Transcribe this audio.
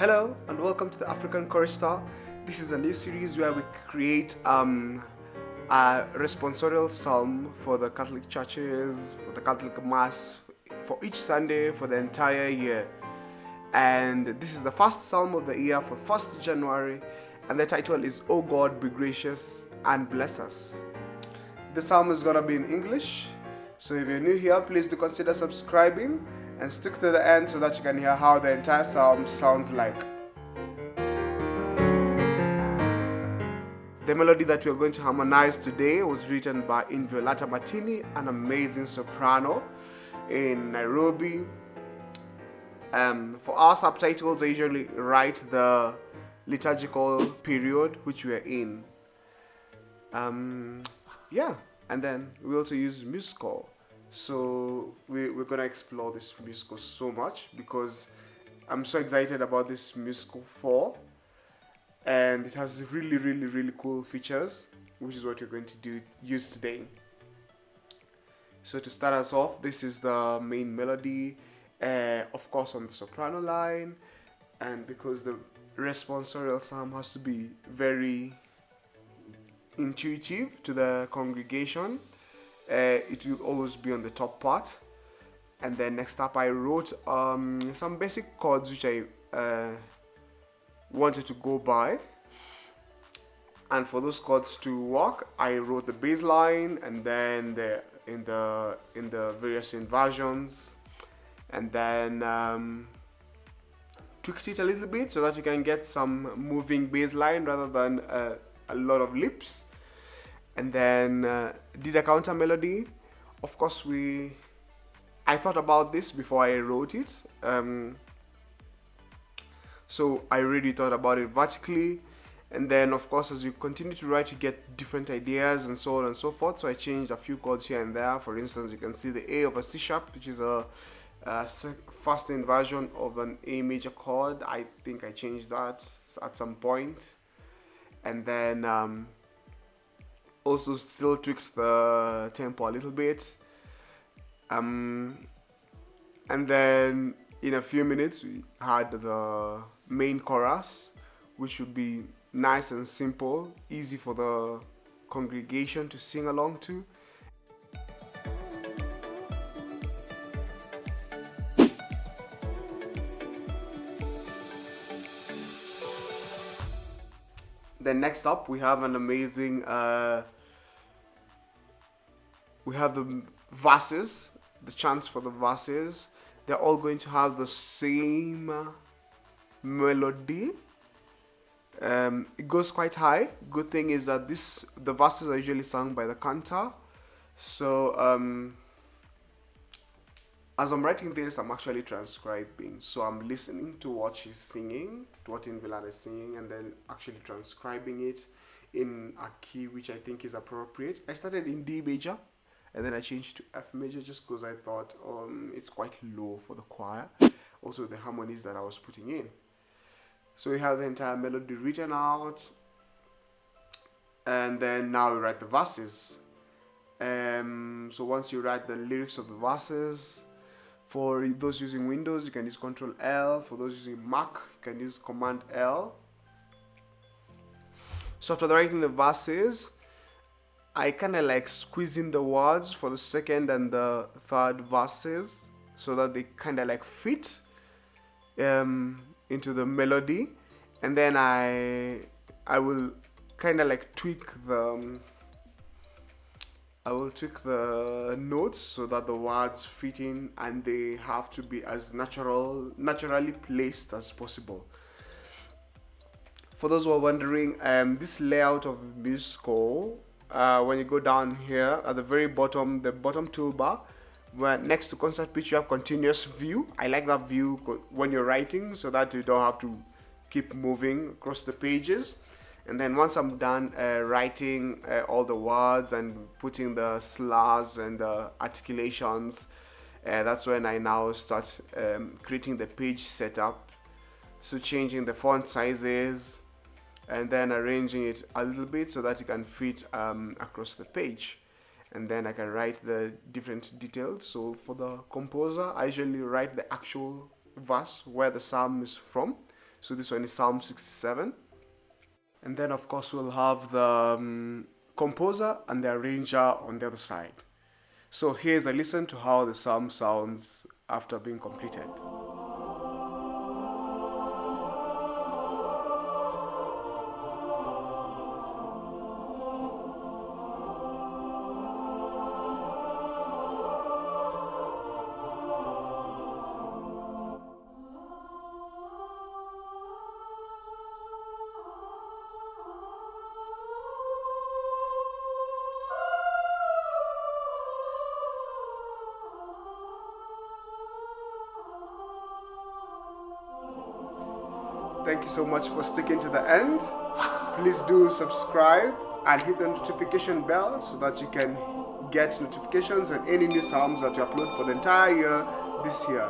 Hello and welcome to the African Chorister. This is a new series where we create a responsorial psalm for the Catholic churches, for the Catholic Mass, for each Sunday for the entire year. And this is the first psalm of the year for 1st January, and the title is "O God, be gracious and bless us." The psalm is gonna be in English, so if you're new here, please do consider subscribing and stick to the end so that you can hear how the entire psalm sounds like. The melody that we're going to harmonize today was written by Inviolata Martini, an amazing soprano in Nairobi. For our subtitles, I usually write the liturgical period which we are in. And then we also use musical. So we're gonna explore this musical so much because I'm so excited about this musical 4, and it has really cool features, which is what we're going to use today. So to start us off, this is the main melody, of course on the soprano line, and because the responsorial psalm has to be very intuitive to the congregation, it will always be on the top part. And then next up, I wrote some basic chords which I wanted to go by, and for those chords to work, I wrote the bass line and then in the various inversions, and then tweaked it a little bit so that you can get some moving bass line rather than a lot of lips. And then did a counter melody. Of course, I thought about this before I wrote it, so I really thought about it vertically. And then of course, as you continue to write, you get different ideas and so on and so forth. So I changed a few chords here and there. For instance, you can see the A of a C sharp, which is a first inversion of an A major chord. I think I changed that at some point. And then also still tweaked the tempo a little bit. And then in a few minutes, we had the main chorus, which would be nice and simple, easy for the congregation to sing along to. Then next up, we have an amazing, we have the verses, the chants for the verses. They're all going to have the same melody. It goes quite high. Good thing is that the verses are usually sung by the cantor. So as I'm writing this, I'm actually transcribing. So I'm listening to what she's singing, to what Inviolata is singing, and then actually transcribing it in a key which I think is appropriate. I started in D major, and then I changed to F major just because I thought it's quite low for the choir. Also the harmonies that I was putting in. So we have the entire melody written out, and then now we write the verses. So once you write the lyrics of the verses, for those using Windows, you can use Ctrl L. For those using Mac, you can use Command L. So after writing the verses, I kind of like squeeze in the words for the second and the third verses so that they kind of like fit into the melody, and then I will kind of like tweak the notes so that the words fit in, and they have to be as naturally placed as possible. For those who are wondering, this layout of musical, when you go down here at the very bottom, the bottom toolbar, where next to concert pitch you have continuous view. I like that view when you're writing so that you don't have to keep moving across the pages. And then once I'm done writing all the words and putting the slurs and the articulations, that's when I now start creating the page setup. So changing the font sizes and then arranging it a little bit so that it can fit across the page. And then I can write the different details. So for the composer, I usually write the actual verse where the psalm is from. So this one is Psalm 67. And then of course we'll have the composer and the arranger on the other side. So here's a listen to how the psalm sounds after being completed. Thank you so much for sticking to the end. Please do subscribe and hit the notification bell so that you can get notifications on any new psalms that you upload for the entire year this year.